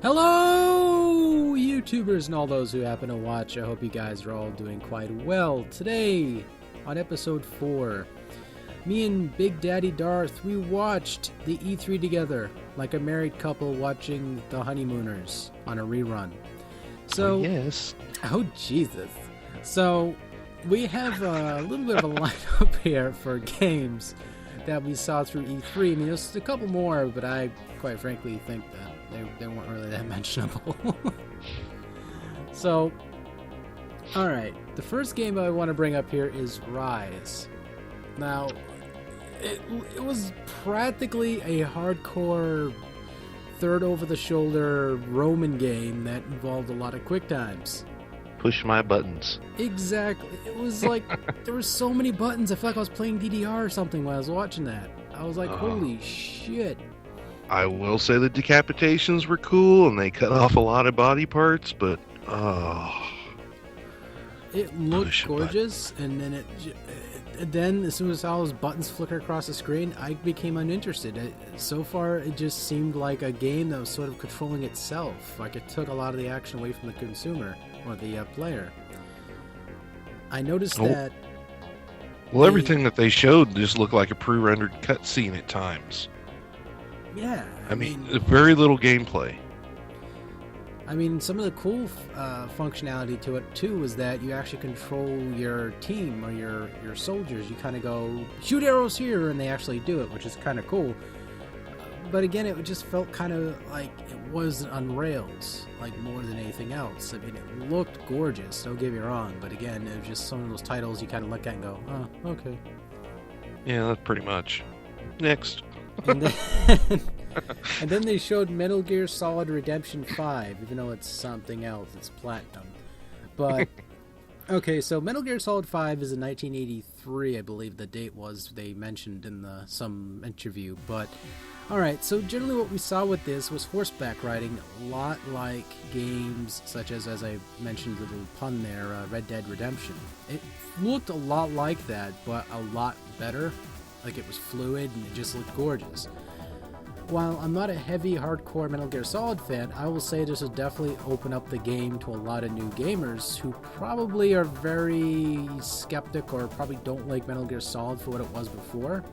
Hello, YouTubers and all those who happen to watch. I hope you guys are all doing quite well. Today, on episode 4, me and Bigdaddydarth, we watched the E3 together, like a married couple watching The Honeymooners on a rerun. So, yes. Oh, Jesus. So, we have a little bit of a lineup here for games that we saw through E3. I mean, there's a couple more, but I, quite frankly, think that they weren't really that mentionable. So, alright. The first game I want to bring up here is Rise. Now, it was practically a hardcore third over-the-shoulder Roman game that involved a lot of quick times. Push my buttons. Exactly. It was like, there were so many buttons, I felt like I was playing DDR or something when I was watching that. I was like, holy shit. I will say the decapitations were cool, and they cut off a lot of body parts, but, it looked gorgeous, and then as soon as all those buttons flicker across the screen, I became uninterested. So far, it just seemed like a game that was sort of controlling itself. Like it took a lot of the action away from the consumer, or the player. I noticed that... Well, everything that they showed just looked like a pre-rendered cutscene at times. Yeah. I mean, very little gameplay. I mean, some of the cool functionality to it, too, is that you actually control your team or your soldiers. You kind of go, shoot arrows here, and they actually do it, which is kind of cool. But again, it just felt kind of like it wasn't on rails, like more than anything else. I mean, it looked gorgeous, don't get me wrong, but again, it was just some of those titles you kind of look at and go, oh, okay. Yeah, that's pretty much. Next. And then they showed Metal Gear Solid Redemption 5, even though it's something else, it's platinum. But, okay, so Metal Gear Solid 5 is in 1983, I believe the date was they mentioned in some interview. But, alright, so generally what we saw with this was horseback riding, a lot like games such as I mentioned the little pun there, Red Dead Redemption. It looked a lot like that, but a lot better. Like it was fluid and it just looked gorgeous. While I'm not a heavy hardcore Metal Gear Solid fan, I will say this will definitely open up the game to a lot of new gamers who probably are very skeptic or probably don't like Metal Gear Solid for what it was before.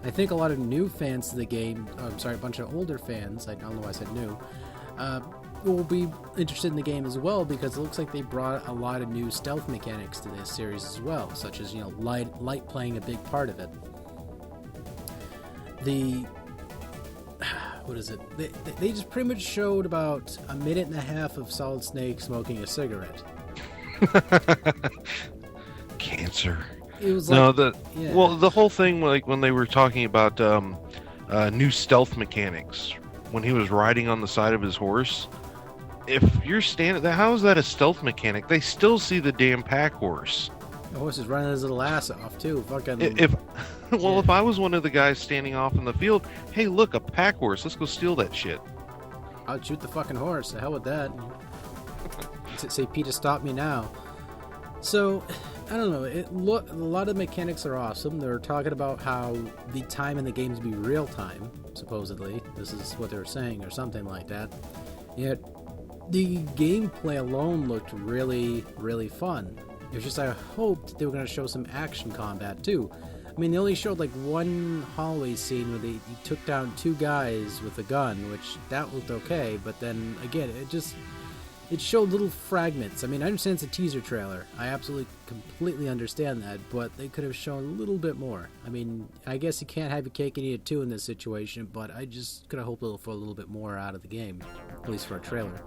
I think a lot of new fans to the game, a bunch of older fans, I don't know why I said new, will be interested in the game as well because it looks like they brought a lot of new stealth mechanics to this series as well, such as, light playing a big part of it. What is it? They just pretty much showed about a minute and a half of Solid Snake smoking a cigarette. Cancer. It was like, well, the whole thing, like when they were talking about new stealth mechanics, when he was riding on the side of his horse, if you're standing there, how is that a stealth mechanic? They still see the damn pack horse. The horse is running his little ass off too. Fucking. If I was one of the guys standing off in the field, hey, look, a pack horse. Let's go steal that shit. I'd shoot the fucking horse. The hell with that. Say, Peter, stop me now. So, I don't know. A lot of the mechanics are awesome. They're talking about how the time in the games be real time. Supposedly, this is what they were saying, or something like that. Yet, the gameplay alone looked really, really fun. It was just I hoped they were going to show some action combat too. I mean, they only showed like one hallway scene where he took down 2 guys with a gun, which that looked okay, but then again, it showed little fragments. I mean, I understand it's a teaser trailer. I absolutely, completely understand that, but they could have shown a little bit more. I mean, I guess you can't have your cake and eat it too in this situation, but I just could have hoped for a little bit more out of the game, at least for a trailer.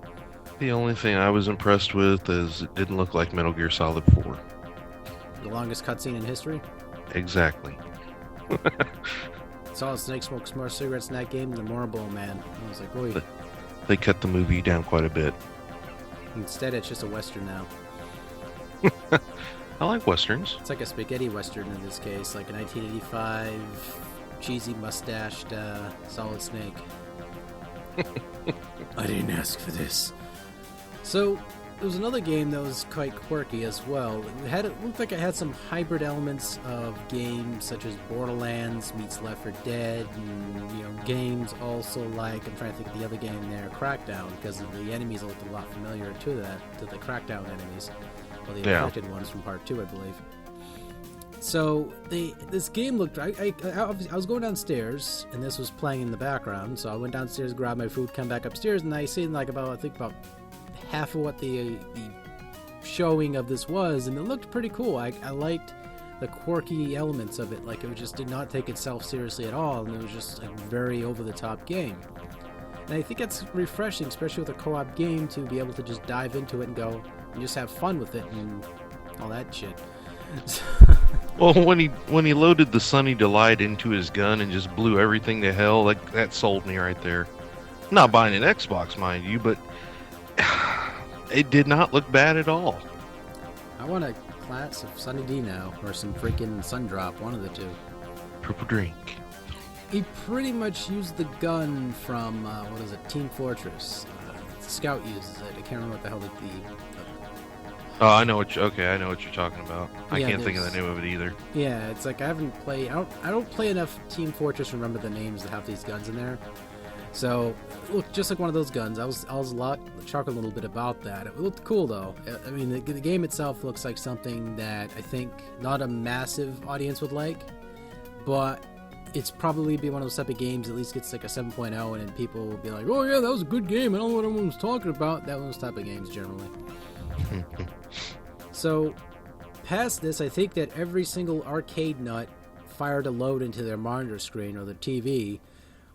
The only thing I was impressed with is it didn't look like Metal Gear Solid 4. The longest cutscene in history? Exactly. Solid Snake smokes more cigarettes in that game than the Marlboro Man. I was like, boy. They cut the movie down quite a bit. Instead, it's just a Western now. I like Westerns. It's like a spaghetti Western in this case, like a 1985 cheesy mustached Solid Snake. I didn't ask for this. So, there was another game that was quite quirky as well. It looked like it had some hybrid elements of games such as Borderlands meets Left 4 Dead, and games also like, I'm trying to think of the other game there, Crackdown, because the enemies looked a lot familiar to the Crackdown enemies, or the infected ones from Part 2, I believe. So this game looked. I was going downstairs and this was playing in the background. So I went downstairs, grabbed my food, come back upstairs, and I seen like about half of what the showing of this was, and it looked pretty cool. I liked the quirky elements of it. Like it just did not take itself seriously at all, and it was just a very over the top game. And I think it's refreshing, especially with a co-op game, to be able to just dive into it and go and just have fun with it and all that shit. Well, when he loaded the Sunny Delight into his gun and just blew everything to hell, like that sold me right there. I'm not buying an Xbox, mind you, but it did not look bad at all. I want a glass of Sunny D now, or some freaking Sundrop, one of the two. Purple drink. He pretty much used the gun from Team Fortress. Scout uses it. I can't remember what the hell the Oh, I know what you're talking about. I can't think of the name of it either. Yeah, it's like I don't play enough Team Fortress to remember the names that have these guns in there. So, it looked just like one of those chuckling a little bit about that. It looked cool though. I mean, the game itself looks like something that I think not a massive audience would like, but it's probably be one of those type of games that at least gets like a 7.0, and then people will be like, "Oh yeah, that was a good game. I don't know what everyone was talking about." That was type of games generally. So, past this, I think that every single arcade nut fired a load into their monitor screen or their TV,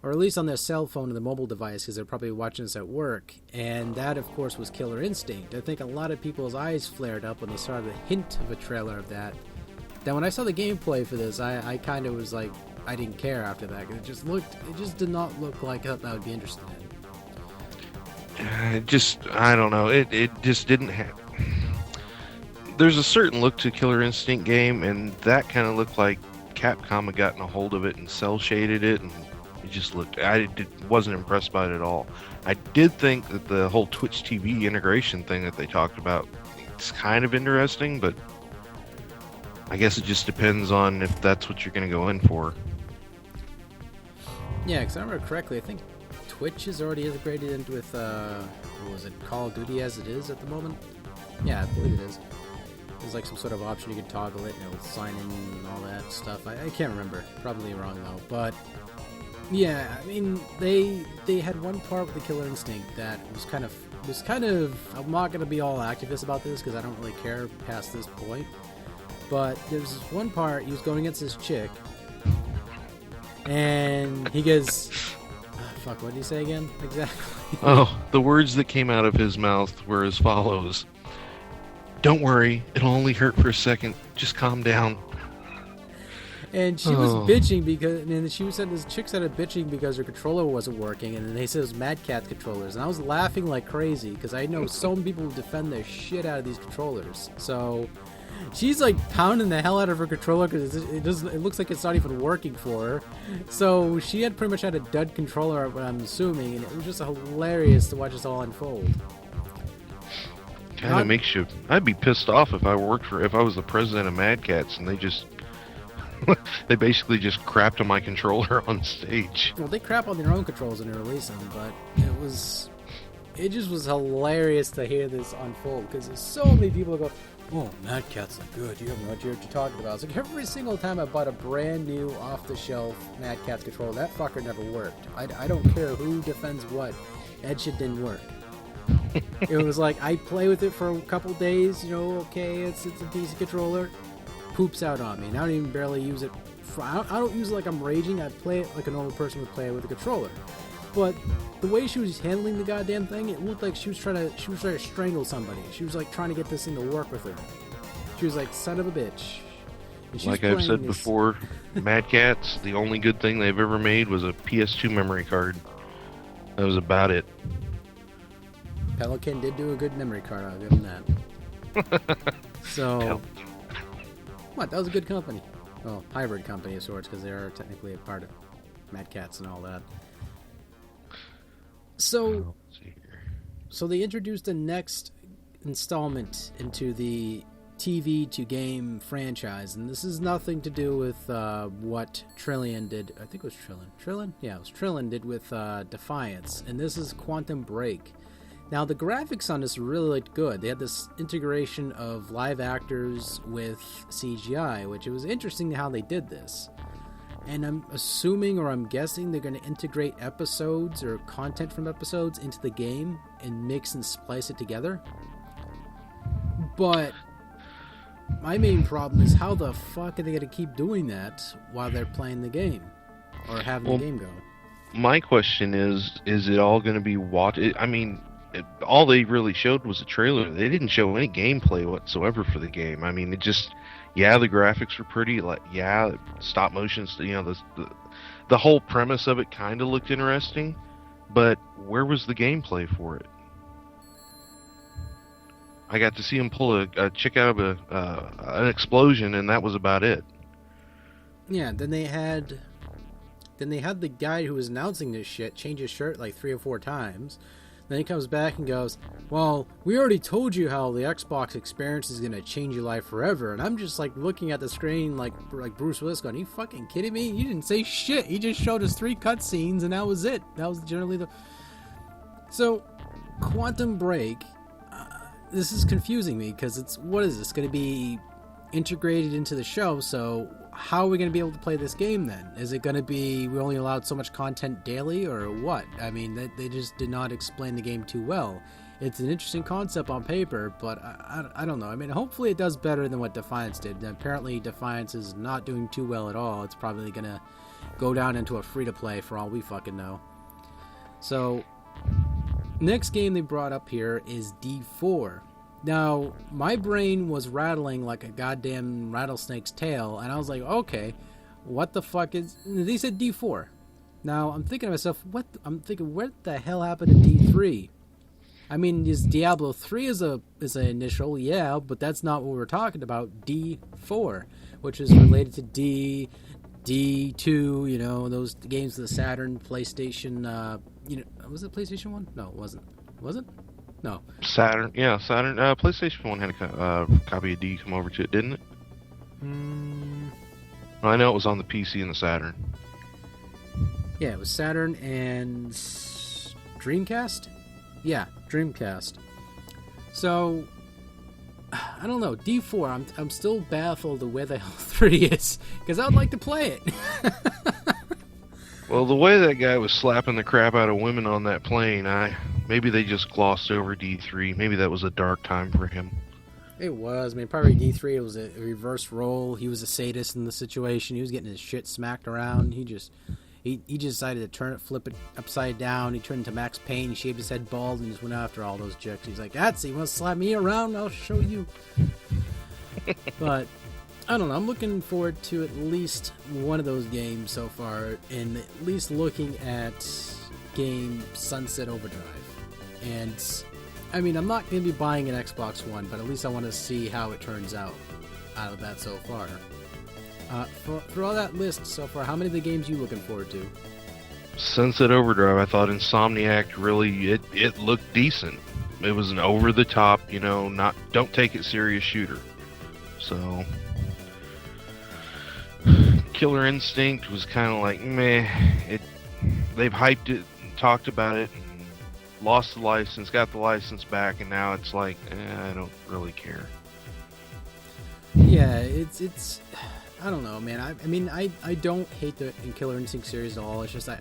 or at least on their cell phone or the mobile device, because they're probably watching this at work. And that, of course, was Killer Instinct. I think a lot of people's eyes flared up when they saw the hint of a trailer of that. Then when I saw the gameplay for this, I kind of was like, I didn't care after that. It just did not look like something I would be interested in. I don't know. It just didn't have. There's a certain look to Killer Instinct game, and that kind of looked like Capcom had gotten a hold of it and cel shaded it, and it just looked. Wasn't impressed by it at all. I did think that the whole Twitch TV integration thing that they talked about, it's kind of interesting, but I guess it just depends on if that's what you're going to go in for. Yeah, because I remember correctly, I think Twitch is already integrated into with Call of Duty as it is at the moment? Yeah, I believe it is. There's like some sort of option you can toggle it and it'll sign in and all that stuff. I can't remember. Probably wrong though. But yeah, I mean they had one part with the Killer Instinct that was kind of I'm not gonna be all activist about this because I don't really care past this point. But there's this one part he was going against this chick and he goes fuck, what did he say again? Exactly. Oh, the words that came out of his mouth were as follows. Don't worry, it'll only hurt for a second. Just calm down. And she was bitching because, and she said this chick started bitching because her controller wasn't working, and then they said it was Mad Catz controllers, and I was laughing like crazy because I know so many people who defend the shit out of these controllers. So she's like pounding the hell out of her controller because it looks like it's not even working for her. So she had pretty much had a dud controller, I'm assuming, and it was just hilarious to watch this all unfold. Kind of makes you. I'd be pissed off if I was the president of Mad Catz and they basically just crapped on my controller on stage. Well, they crap on their own controls when they release them, but it just was hilarious to hear this unfold because there's so many people who go, "Oh, Mad Catz are good. You have no idea what you're talking about." It's like every single time I bought a brand new off-the-shelf Mad Catz controller, that fucker never worked. I don't care who defends what. That shit didn't work. It was like I play with it for a couple days, okay, it's a decent controller, poops out on me, and I don't even barely use it. I don't use it like I'm raging. I play it like a normal person would play it with a controller. But the way she was handling the goddamn thing, it looked like she was trying to strangle somebody. She was like trying to get this thing to work with her. She was like, son of a bitch. Like I've said before, Mad Catz, the only good thing they've ever made was a PS2 memory card. That was about it. Pelican did do a good memory card, I'll give him that. So, what? That was a good company. Well, hybrid company of sorts, because they are technically a part of Mad Catz and all that. So they introduced the next installment into the TV to game franchise, and this is nothing to do with what Trillian did. I think it was Trillian? Yeah, it was Trillian did with Defiance, and this is Quantum Break. Now, the graphics on this really looked good. They had this integration of live actors with CGI, which it was interesting how they did this. And I'm assuming, or I'm guessing, they're going to integrate episodes or content from episodes into the game and mix and splice it together. But my main problem is, how the fuck are they going to keep doing that while they're playing the game or having the game go? My question is it all going to be all they really showed was a trailer. They didn't show any gameplay whatsoever for the game. I mean, the graphics were pretty, stop motion, the whole premise of it kind of looked interesting, but where was the gameplay for it? I got to see him pull a chick out of an explosion, and that was about it. Yeah, then they had the guy who was announcing this shit change his shirt like 3 or 4 times. Then he comes back and goes, well, we already told you how the Xbox experience is going to change your life forever. And I'm just like looking at the screen like Bruce Willis going, are you fucking kidding me? You didn't say shit. He just showed us 3 cutscenes and that was it. That was generally the... So, Quantum Break, this is confusing me because what is this going to be integrated into the show? So how are we going to be able to play this game then? Is it going to be we're only allowed so much content daily or what? I mean, they just did not explain the game too well. It's an interesting concept on paper, but I don't know. I mean, hopefully it does better than what Defiance did. And apparently Defiance is not doing too well at all. It's probably going to go down into a free-to-play for all we fucking know. So, next game they brought up here is D4. Now, my brain was rattling like a goddamn rattlesnake's tail, and I was like, okay, what the fuck is... They said D4. Now, I'm thinking to myself, what the hell happened to D3? I mean, is Diablo 3 is an initial, yeah, but that's not what we're talking about. D4, which is related to D2, those games of the Saturn, PlayStation, was it PlayStation 1? No, it wasn't. Was it? No. Saturn. PlayStation 1 had a copy of D come over to it, didn't it? Well, I know it was on the PC and the Saturn. Yeah, it was Saturn and Dreamcast? Yeah, Dreamcast. So, I don't know. D4, I'm still baffled of where the hell 3 is, because I would like to play it. Well, the way that guy was slapping the crap out of women on that plane, maybe they just glossed over D3. Maybe that was a dark time for him. It was. I mean, probably D3, it was a reverse role. He was a sadist in the situation. He was getting his shit smacked around. He decided to flip it upside down. He turned into Max Payne. He shaved his head bald and just went after all those chicks. He's like, that's it. You want to slap me around? I'll show you. But I don't know. I'm looking forward to at least one of those games so far, and at least looking at game Sunset Overdrive. And I mean, I'm not going to be buying an Xbox One, but at least I want to see how it turns out of that so far. For all that list so far, how many of the games are you looking forward to? Sunset Overdrive, I thought Insomniac really, it looked decent. It was an over-the-top, don't take it serious shooter. So, Killer Instinct was kind of like, meh. They've hyped it, talked about it, and lost the license, got the license back, and now it's like, I don't really care. Yeah, it's I don't know, man. I don't hate the Killer Instinct series at all. It's just I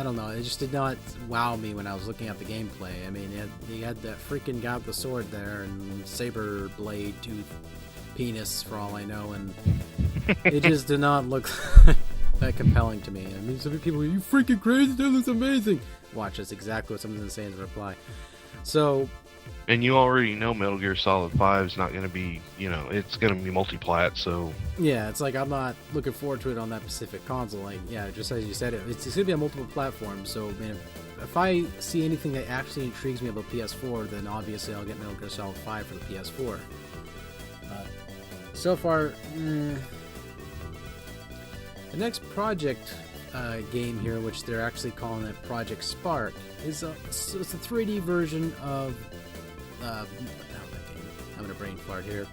don't know. It just did not wow me when I was looking at the gameplay. I mean, you had that freaking guy with the sword there and saber blade tooth penis for all I know, and it just did not look that compelling to me. I mean, some people, you freaking crazy? That looks amazing. Watch, that's exactly what someone's gonna say as a reply. So. And you already know Metal Gear Solid 5 is not going to be, it's going to be multi-plat, so... Yeah, it's like I'm not looking forward to it on that specific console. Like, yeah, just as you said, it's going to be on multiple platforms, so, man, if I see anything that actually intrigues me about PS4, then obviously I'll get Metal Gear Solid 5 for the PS4. So far, the next project game here, which they're actually calling it Project Spark, is it's a 3D version of having a brain fart here.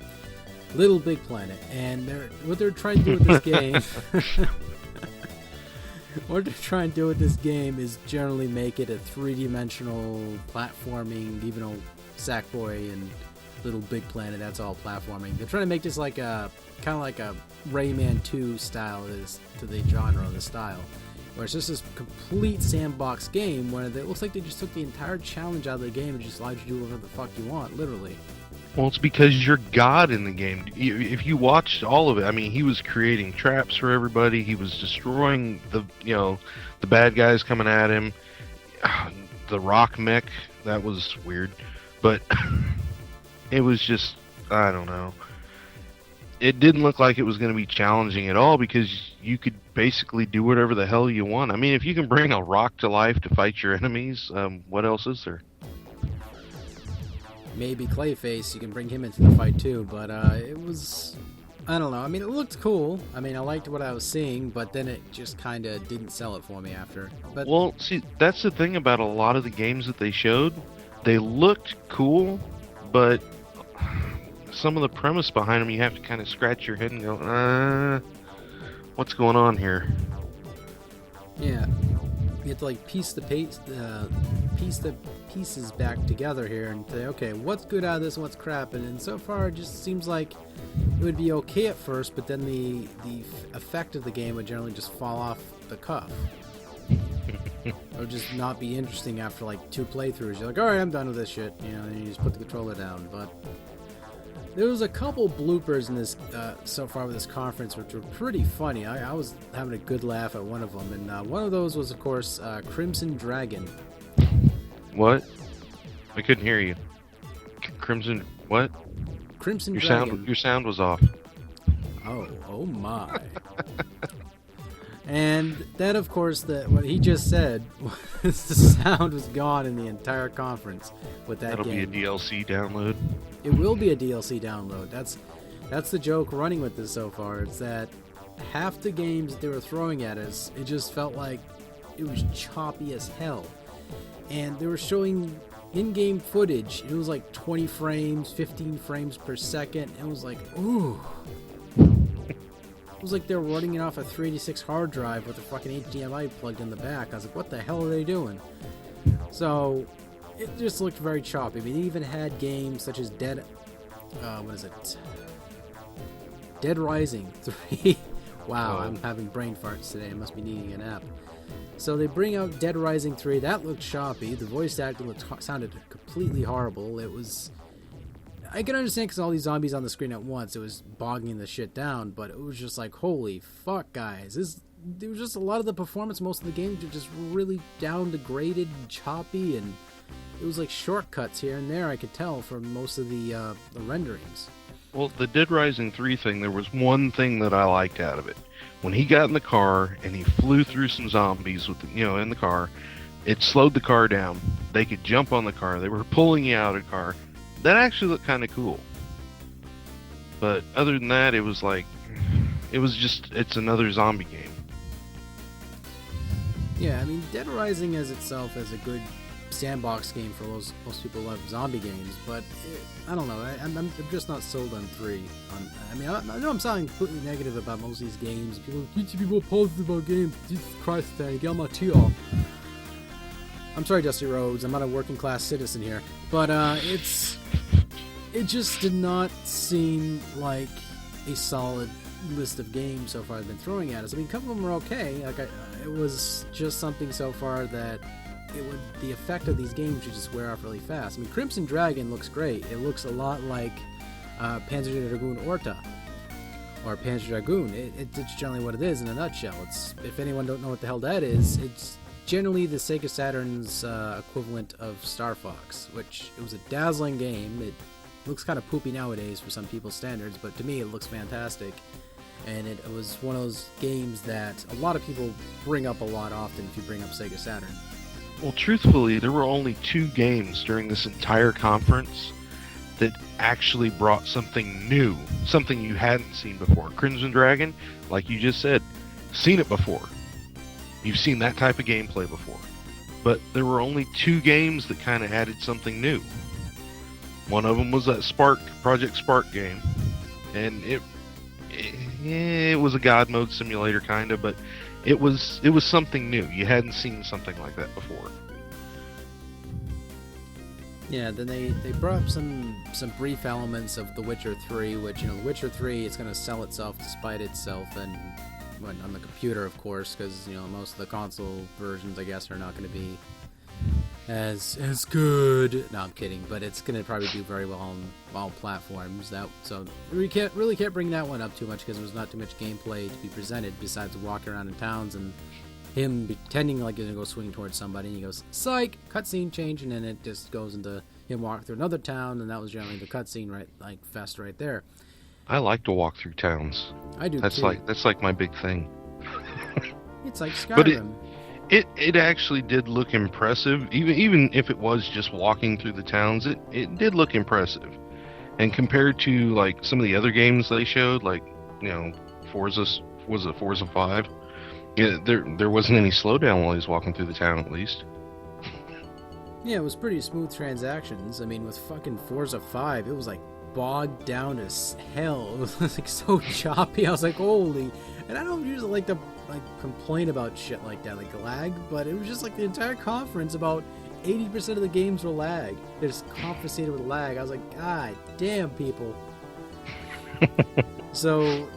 Little Big Planet, and what they're trying to do with this game. What they're trying to do with this game is generally make it a three-dimensional platforming, even though Sackboy and Little Big Planet, that's all platforming. They're trying to make this like a kind of like a Rayman 2 style to the genre, the style, where it's just this complete sandbox game where it looks like they just took the entire challenge out of the game and just allowed you to do whatever the fuck you want, literally. Well, it's because you're God in the game. If you watched all of it, I mean, he was creating traps for everybody. He was destroying the bad guys coming at him. The rock mech, that was weird, but it was just, I don't know. It didn't look like it was going to be challenging at all because you could basically do whatever the hell you want. I mean, if you can bring a rock to life to fight your enemies, what else is there? Maybe Clayface, you can bring him into the fight too, but it was, I don't know. I mean, it looked cool. I mean, I liked what I was seeing, but then it just kind of didn't sell it for me after. But well, see, that's the thing about a lot of the games that they showed. They looked cool, but some of the premise behind them, you have to kind of scratch your head and go, what's going on here? Yeah, you have to like piece the pieces back together here and say, okay, what's good out of this and what's crap? And so far, it just seems like it would be okay at first, but then the effect of the game would generally just fall off the cuff. Or just not be interesting after like 2 playthroughs. You're like, alright, I'm done with this shit. You know, and you just put the controller down. But there was a couple bloopers in this so far with this conference, which were pretty funny. I was having a good laugh at one of them, and one of those was, of course, Crimson Dragon. What? I couldn't hear you. Crimson what? Crimson Dragon. Your sound was off. Oh my. And that, of course, what he just said was the sound was gone in the entire conference with that game. That'll be a DLC download. It will be a DLC download. That's the joke running with this so far. It's that half the games that they were throwing at us, it just felt like it was choppy as hell. And they were showing in-game footage. It was like 20 frames, 15 frames per second. It was like, ooh. It was like they were running it off a 386 hard drive with a fucking HDMI plugged in the back. I was like, what the hell are they doing? So, it just looked very choppy. I mean, it even had games such as Dead Rising 3. Wow, I'm having brain farts today. I must be needing a nap. So they bring out Dead Rising 3. That looked choppy. The voice acting sounded completely horrible. It was... I can understand because all these zombies on the screen at once, it was bogging the shit down, but it was just like, holy fuck, guys. There was just a lot of the performance, most of the games were just really down degraded and choppy, and it was like shortcuts here and there, I could tell, from most of the renderings. Well, the Dead Rising 3 thing, there was one thing that I liked out of it. When he got in the car and he flew through some zombies with in the car, it slowed the car down. They could jump on the car. They were pulling you out of the car. That actually looked kind of cool. But other than that, it was like, it's another zombie game. Yeah, I mean, Dead Rising as itself is a good sandbox game for most people who love zombie games, but I don't know, I'm just not sold on 3. I know I'm sounding completely negative about most of these games. People need to be more positive about games. Jesus Christ, Danny, get on my tee off. I'm sorry, Dusty Rhodes, I'm not a working class citizen here, but it just did not seem like a solid list of games so far they've been throwing at us. I mean, a couple of them were okay. Like it was just something so far that the effect of these games should just wear off really fast. I mean, Crimson Dragon looks great. It looks a lot like Panzer Dragoon Orta or Panzer Dragoon. It's generally what it is in a nutshell. If anyone don't know what the hell that is, it's generally the Sega Saturn's equivalent of Star Fox, which it was a dazzling game. It looks kind of poopy nowadays for some people's standards, but to me it looks fantastic. And it was one of those games that a lot of people bring up a lot often if you bring up Sega Saturn. Well, truthfully, there were only 2 games during this entire conference that actually brought something new, something you hadn't seen before. Crimson Dragon, like you just said, seen it before. You've seen that type of gameplay before. But there were only 2 games that kind of added something new. One of them was that Project Spark game, and it was a God mode simulator kind of, but it was something new. You hadn't seen something like that before. Yeah, then they brought up some brief elements of The Witcher 3, which, The Witcher 3 is going to sell itself despite itself, and on the computer, of course, because, most of the console versions, I guess, are not going to be as good. No, I'm kidding, but it's going to probably do very well on all platforms. So we can't bring that one up too much because there's not too much gameplay to be presented besides walking around in towns and him pretending like he's going to go swing towards somebody, and he goes, psych, cutscene change, and then it just goes into him walking through another town, and that was generally the cutscene fest right there. I like to walk through towns. I do that's too. That's like my big thing. It's like Skyrim. But it actually did look impressive, even if it was just walking through the towns. It did look impressive, and compared to like some of the other games they showed, like Forza 5. Yeah, there wasn't any slowdown while he was walking through the town, at least. Yeah, it was pretty smooth transactions. I mean, with fucking Forza 5, it was like bogged down as hell. It was like so choppy. I was like, holy. And I don't usually like to complain about shit like that, like lag, but it was just like the entire conference, about 80% of the games were lag. They're just compensated with lag. I was like, God damn, people. So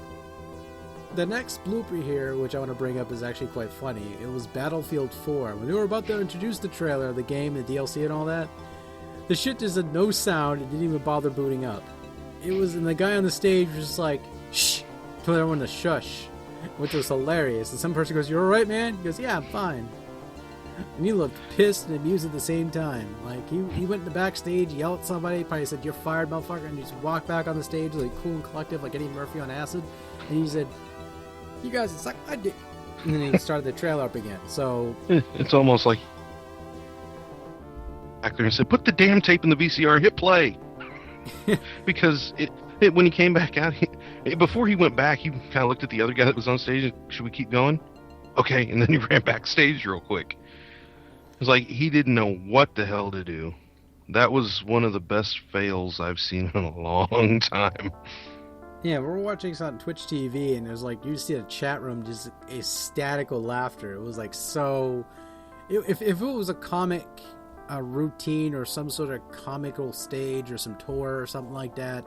the next blooper here, which I want to bring up, is actually quite funny. It was Battlefield 4. When they were about to introduce the trailer of the game, the DLC and all that, the shit just had no sound. It didn't even bother booting up. And the guy on the stage was just like, shh, told everyone to shush, which was hilarious. And some person goes, "You're alright, man?" He goes, "Yeah, I'm fine." And he looked pissed and amused at the same time. Like, he went in the backstage, yelled at somebody, probably said, "You're fired, motherfucker," and he just walked back on the stage, like, cool and collective, like Eddie Murphy on acid. And he said, "You guys suck my dick." And then he started the trailer up again. So it's almost like back there and said, "Put the damn tape in the VCR, hit play." Because when he came back out, before he went back, he kind of looked at the other guy that was on stage and, "Should we keep going?" "Okay," and then he ran backstage real quick. It was like he didn't know what the hell to do. That was one of the best fails I've seen in a long time. Yeah, we were watching this on Twitch TV, and it was like, you see a chat room just ecstatical laughter. It was like so... If it was a comic routine or some sort of comical stage or some tour or something like that,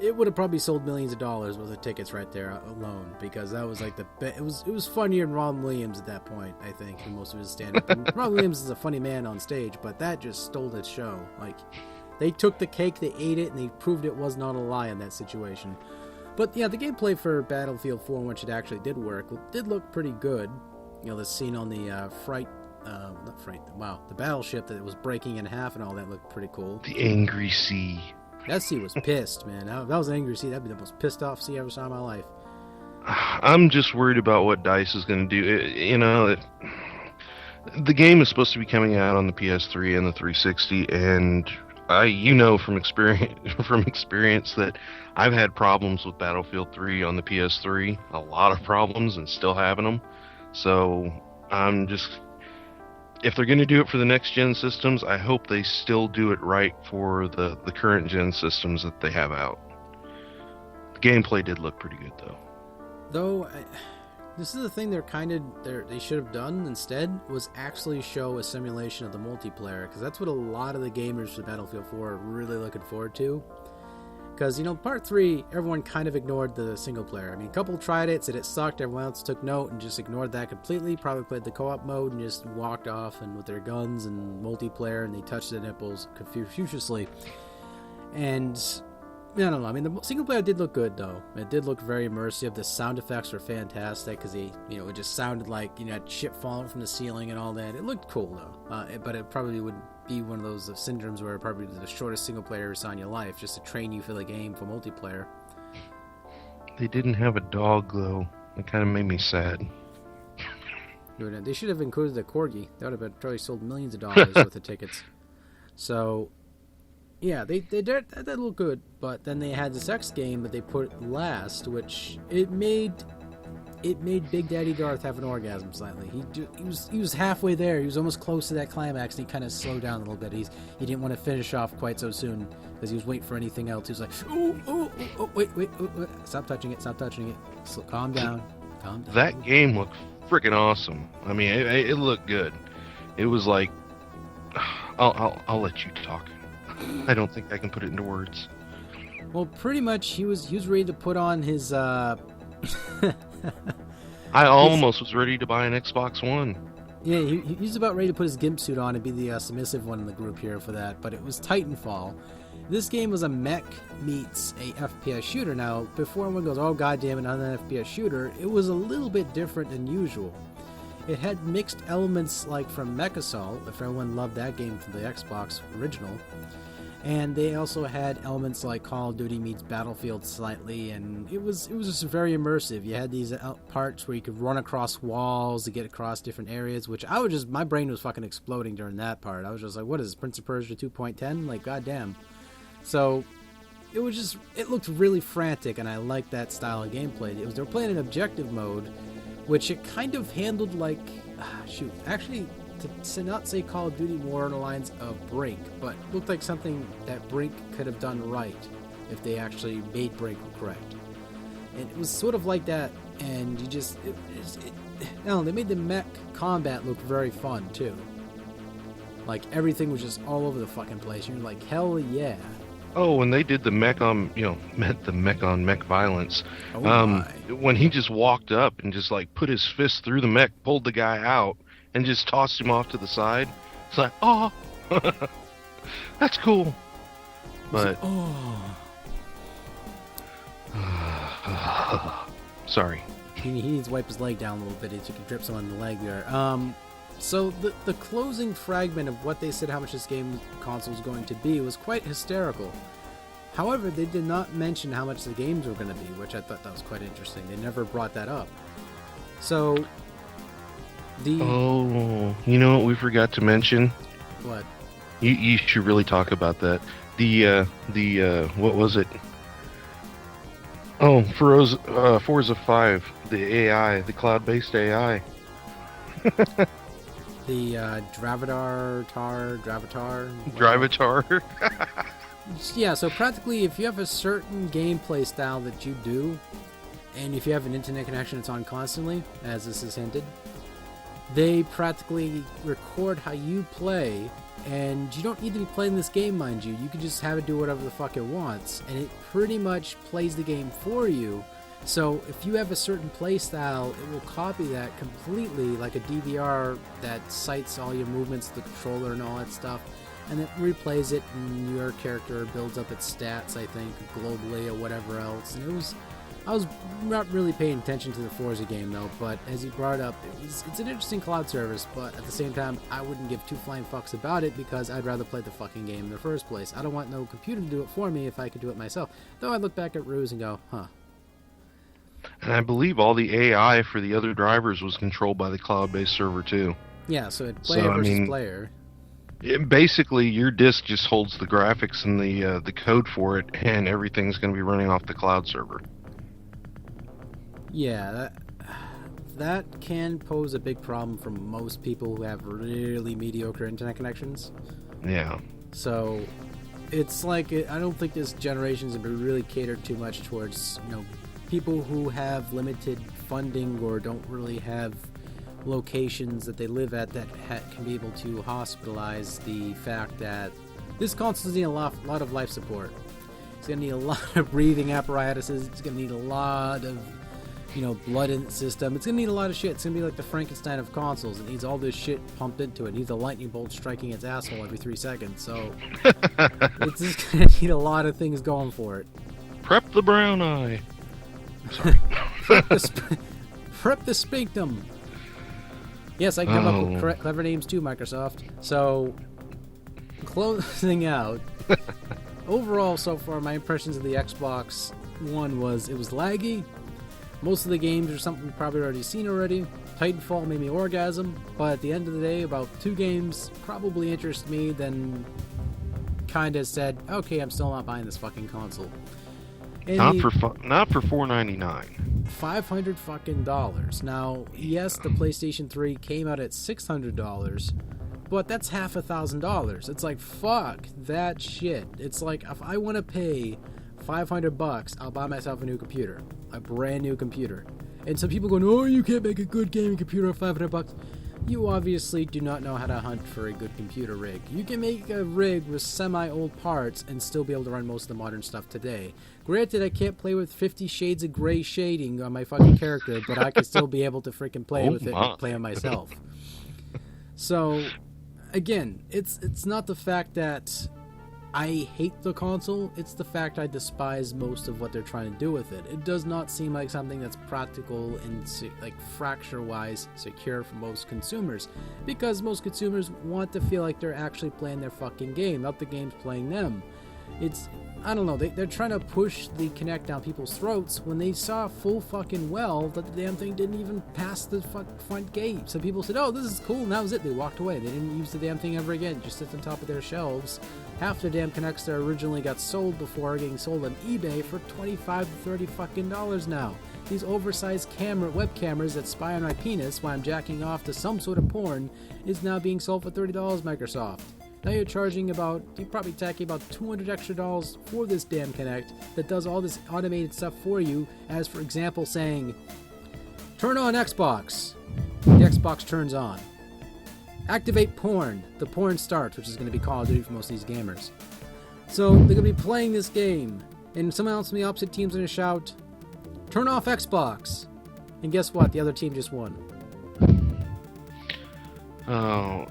it would have probably sold millions of dollars worth of tickets right there alone, because that was like it was funnier than Ron Williams at that point, I think, in most of his stand-up. And Ron Williams is a funny man on stage, but that just stole the show. Like, they took the cake, they ate it, and they proved it was not a lie in that situation. But yeah, the gameplay for Battlefield 4, which it actually did work, did look pretty good. The scene on the the battleship that was breaking in half and all that looked pretty cool. The angry sea. That sea was pissed, man. That was an angry sea. That'd be the most pissed off sea I ever saw in my life. I'm just worried about what DICE is going to do. The game is supposed to be coming out on the PS3 and the 360, and from experience that I've had problems with Battlefield 3 on the PS3, a lot of problems, and still having them. So if they're going to do it for the next gen systems, I hope they still do it right for the current gen systems that they have out. The gameplay did look pretty good, though. This is the thing they should have done instead, was actually show a simulation of the multiplayer, because that's what a lot of the gamers for Battlefield 4 are really looking forward to. Because, part 3, everyone kind of ignored the single player. I mean, a couple tried it, said it sucked, everyone else took note and just ignored that completely, probably played the co-op mode and just walked off and with their guns and multiplayer, and they touched the nipples confuciously. And I don't know. I mean, the single player did look good, though. It did look very immersive. The sound effects were fantastic because it just sounded like, shit falling from the ceiling and all that. It looked cool, though. But it probably would be one of those syndromes where probably the shortest single player you saw in your life, just to train you for the game for multiplayer. They didn't have a dog, though. It kind of made me sad. They should have included the corgi. That would have probably sold millions of dollars worth of tickets. So, yeah, they did look good, but then they had the sex game that they put last, which it made it made Big Daddy Darth have an orgasm slightly. He was halfway there. He was almost close to that climax, and he kind of slowed down a little bit. He didn't want to finish off quite so soon because he was waiting for anything else. He was like, wait, stop touching it, calm down. That game looked freaking awesome. I mean, it looked good. It was like, I'll let you talk. I don't think I can put it into words. Well, pretty much he was ready to put on his I almost was ready to buy an Xbox One. Yeah, he's about ready to put his gimp suit on and be the submissive one in the group here for that, but it was Titanfall. This game was a mech meets a FPS shooter. Now, before everyone goes, oh goddamn it, not an FPS shooter, it was a little bit different than usual. It had mixed elements like from Mech Assault, if everyone loved that game from the Xbox original. And they also had elements like Call of Duty meets Battlefield slightly, and it was just very immersive. You had these parts where you could run across walls to get across different areas, which my brain was fucking exploding during that part. I was just like, what is this, Prince of Persia 2.10? Like, goddamn. So, it looked really frantic, and I liked that style of gameplay. They were playing in objective mode, which it kind of handled like, actually, to not say Call of Duty more on the lines of Brink, but looked like something that Brink could have done right if they actually made Brink correct. And it was sort of like that, and they made the mech combat look very fun too. Like everything was just all over the fucking place. You're like, hell yeah. Oh, when they did the mech on mech violence, when he just walked up and just like put his fist through the mech, pulled the guy out, and just tossed him off to the side. It's like, oh, that's cool. But, sorry. He needs to wipe his leg down a little bit. He can drip some on the leg there. So the closing fragment of what they said how much this game console was going to be was quite hysterical. However, they did not mention how much the games were going to be, which I thought that was quite interesting. They never brought that up. So... Oh, you know what we forgot to mention? What? You should really talk about that. What was it? Oh, Forza 5, the AI, the cloud-based AI. The Dravatar. Dravatar. Yeah, so practically if you have a certain gameplay style that you do, and if you have an internet connection that's on constantly, as this is hinted, they practically record how you play, and you don't need to be playing this game, mind you. You can just have it do whatever the fuck it wants, and it pretty much plays the game for you. So if you have a certain play style, it will copy that completely, like a DVR that cites all your movements, the controller and all that stuff, and it replays it, and your character builds up its stats, I think, globally or whatever else. And I was not really paying attention to the Forza game though, but as you brought up, it's an interesting cloud service, but at the same time, I wouldn't give two flying fucks about it because I'd rather play the fucking game in the first place. I don't want no computer to do it for me if I could do it myself. Though I look back at Ruse and go, huh. And I believe all the AI for the other drivers was controlled by the cloud-based server too. Yeah, so it's player versus player. Basically, your disc just holds the graphics and the code for it, and everything's going to be running off the cloud server. Yeah, that can pose a big problem for most people who have really mediocre internet connections. Yeah. So, it's like, I don't think this generation's going to be really catered too much towards, people who have limited funding or don't really have locations that they live at that can be able to hospitalize the fact that this console's need a lot of life support. It's going to need a lot of breathing apparatuses. It's going to need a lot of blood in the system. It's going to need a lot of shit. It's going to be like the Frankenstein of consoles. It needs all this shit pumped into it. It needs a lightning bolt striking its asshole every 3 seconds. So it's just going to need a lot of things going for it. Prep the brown eye. Sorry. Prep the spinctum. Yes, I can come up with clever names too, Microsoft. So, closing out. Overall, so far, my impressions of the Xbox One was it was laggy. Most of the games are something we've probably already seen already. Titanfall made me orgasm, but at the end of the day, about 2 games probably interest me, then kind of said, okay, I'm still not buying this fucking console. And not for $4.99. $500 fucking dollars. Now, yes, the PlayStation 3 came out at $600, but that's half $1,000. It's like, fuck that shit. It's like, if I want to pay $500, I'll buy myself a new computer, a brand new computer. And some people going, oh, you can't make a good gaming computer for $500. You obviously do not know how to hunt for a good computer rig. You can make a rig with semi-old parts and still be able to run most of the modern stuff today. Granted, I can't play with 50 Shades of Grey shading on my fucking character, but I can still be able to freaking play with it and play on myself. So, again, it's not the fact that I hate the console, it's the fact I despise most of what they're trying to do with it. It does not seem like something that's practical and like fracture-wise secure for most consumers, because most consumers want to feel like they're actually playing their fucking game, not the game's playing them. It's, I don't know, they're trying to push the Kinect down people's throats when they saw full fucking well that the damn thing didn't even pass the front gate. So people said, oh, this is cool, and that was it. They walked away. They didn't use the damn thing ever again. It just sits on top of their shelves. Half the damn Kinects that originally got sold before are getting sold on eBay for $25 to $30 fucking dollars now. These oversized web cameras that spy on my penis while I'm jacking off to some sort of porn is now being sold for $30, Microsoft. Now you're probably tacking about $200 extra for this damn Kinect that does all this automated stuff for you, as for example saying, turn on Xbox. The Xbox turns on. Activate porn. The porn starts, which is going to be Call of Duty for most of these gamers. So they're going to be playing this game, and someone else from the opposite team's going to shout, turn off Xbox. And guess what? The other team just won. Oh,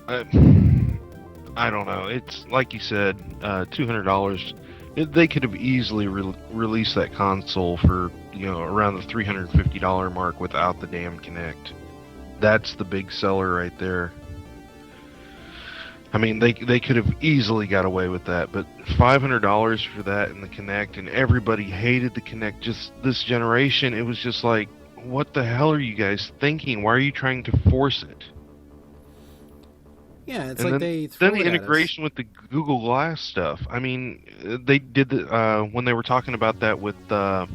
I don't know. It's like you said, $200. They could have easily released that console for, around the $350 mark without the damn Kinect. That's the big seller right there. I mean, they could have easily got away with that, but $500 for that and the Kinect, and everybody hated the Kinect. Just this generation, it was just like, what the hell are you guys thinking? Why are you trying to force it? Yeah, it's and like then, they threw the integration with the Google Glass stuff. I mean, they did when they were talking about that with Dead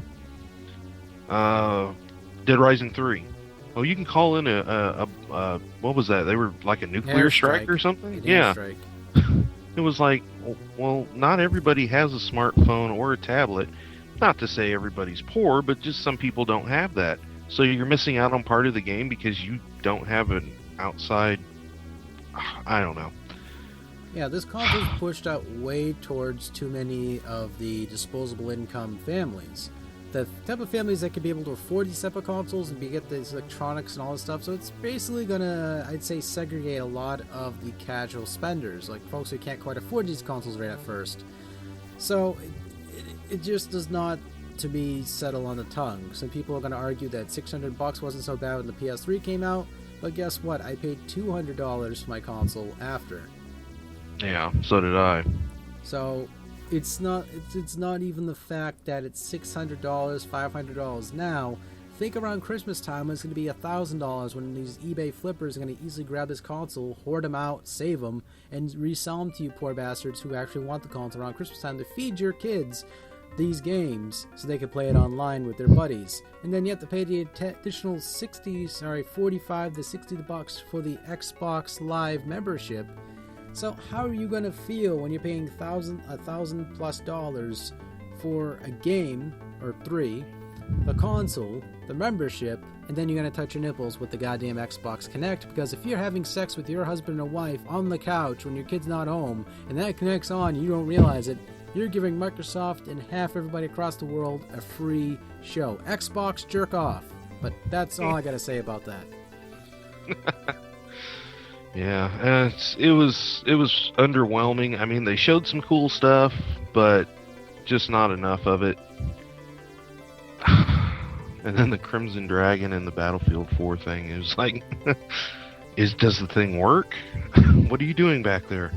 Rising 3. Well, you can call in a what was that? They were like a nuclear strike or something? Yeah. Strike. It was like, well, not everybody has a smartphone or a tablet. Not to say everybody's poor, but just some people don't have that. So you're missing out on part of the game because you don't have an outside... I don't know. Yeah, this console's pushed out way towards too many of the disposable income families. The type of families that could be able to afford these type of consoles and get these electronics and all this stuff. So it's basically gonna, I'd say, segregate a lot of the casual spenders, like folks who can't quite afford these consoles right at first. So it just does not, to me, settle on the tongue. Some people are gonna argue that $600 wasn't so bad when the PS3 came out. But guess what? I paid $200 for my console after. Yeah, so did I. So it's not even the fact that it's $600, $500 now. Think around Christmas time when it's going to be $1,000 when these eBay flippers are going to easily grab this console, hoard them out, save them, and resell them to you poor bastards who actually want the console around Christmas time to feed your kids these games so they can play it online with their buddies. And then you have to pay the additional $45 to $60 for the Xbox Live membership. So how are you going to feel when you're paying $1,000+ for a game, or 3, the console, the membership, and then you're going to touch your nipples with the goddamn Xbox Kinect? Because if you're having sex with your husband or wife on the couch when your kid's not home, and that connects on, you don't realize it, you're giving Microsoft and half everybody across the world a free show. Xbox jerk off. But that's all I gotta say about that. Yeah, it was underwhelming. I mean, they showed some cool stuff, but just not enough of it. And then the Crimson Dragon and the Battlefield 4 thing is like, does the thing work? What are you doing back there?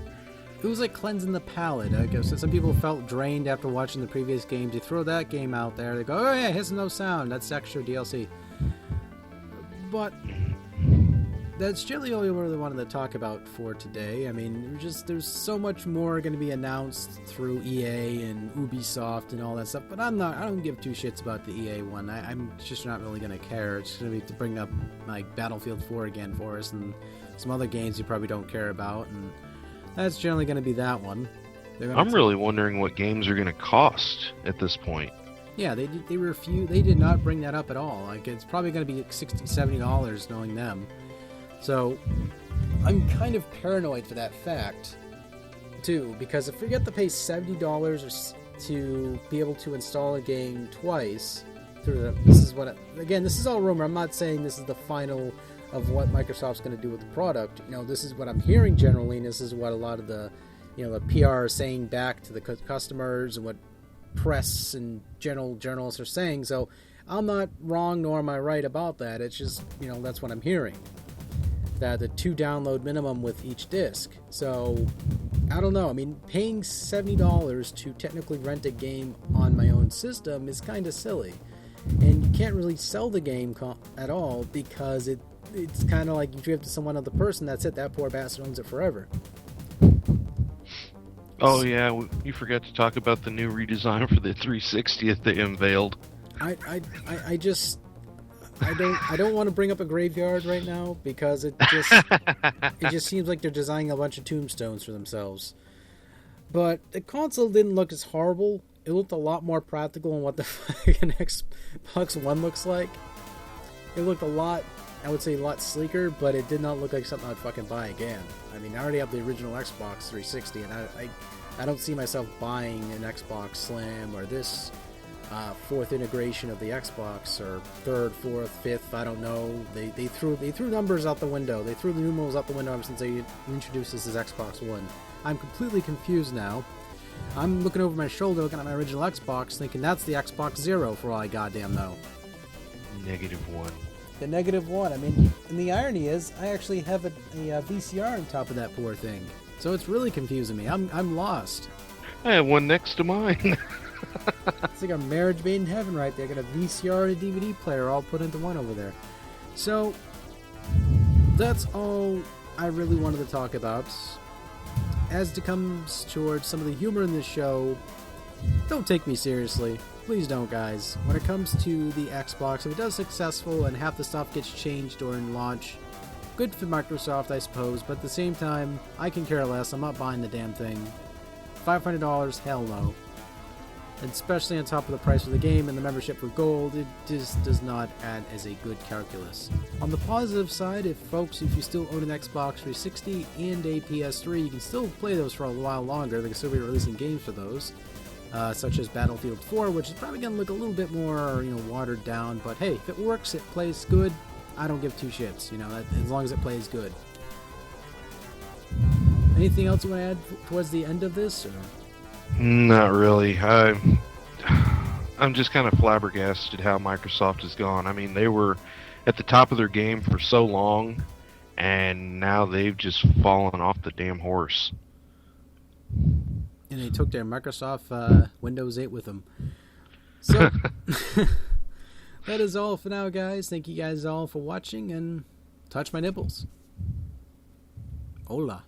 It was like cleansing the palate. I guess some people felt drained after watching the previous games. You throw that game out there, they go, oh yeah, it has no sound. That's extra DLC. But that's generally all we really wanted to talk about for today. I mean, there's so much more going to be announced through EA and Ubisoft and all that stuff. But I don't give two shits about the EA one. I'm just not really going to care. It's going to be to bring up like Battlefield 4 again for us and some other games you probably don't care about, and that's generally going to be that one. I'm really wondering what games are going to cost at this point. Yeah, they did not bring that up at all. Like, it's probably going to be like $60, $70 knowing them. So, I'm kind of paranoid for that fact, too, because if we get to pay $70 to be able to install a game twice, this is all rumor. I'm not saying this is the final of what Microsoft's going to do with the product. You know, this is what I'm hearing generally, and this is what a lot of the PR is saying back to the customers and what press and journalists are saying. So I'm not wrong nor am I right about that. It's just, that's what I'm hearing, that the 2 download minimum with each disc. So I don't know. I mean, paying $70 to technically rent a game on my own system is kind of silly, and you can't really sell the game at all because it's kind of like you give it to someone other person. That's it. That poor bastard owns it forever. Oh yeah, you forgot to talk about the new redesign for the 360 that they unveiled. I don't want to bring up a graveyard right now because it just seems like they're designing a bunch of tombstones for themselves. But the console didn't look as horrible. It looked a lot more practical than what the fucking Xbox One looks like. It looked I would say a lot sleeker, but it did not look like something I'd fucking buy again. I mean, I already have the original Xbox 360, and I don't see myself buying an Xbox Slim or this fourth integration of the Xbox, or third, fourth, fifth, I don't know. They threw numbers out the window. They threw the numerals out the window ever since they introduced this as Xbox One. I'm completely confused now. I'm looking over my shoulder, looking at my original Xbox, thinking that's the Xbox Zero for all I goddamn know. -1. The -1. I mean, and the irony is, I actually have a VCR on top of that poor thing. So it's really confusing me. I'm lost. I have one next to mine. It's like a marriage made in heaven right there. I got a VCR and a DVD player all put into one over there. So, that's all I really wanted to talk about. As it comes towards some of the humor in this show, don't take me seriously. Please don't, guys. When it comes to the Xbox, if it does successful and half the stuff gets changed during launch, good for Microsoft, I suppose, but at the same time, I can care less. I'm not buying the damn thing. $500? Hell no. And especially on top of the price of the game and the membership for Gold, it just does not add as a good calculus. On the positive side, if you still own an Xbox 360 and a PS3, you can still play those for a while longer. They can still be releasing games for those. Such as Battlefield 4, which is probably going to look a little bit more, watered down. But hey, if it works, it plays good, I don't give two shits, as long as it plays good. Anything else you want to add towards the end of this? Or? Not really. I'm just kind of flabbergasted how Microsoft has gone. I mean, they were at the top of their game for so long, and now they've just fallen off the damn horse. And they took their Microsoft Windows 8 with them. So, that is all for now, guys. Thank you guys all for watching, and touch my nipples. Hola.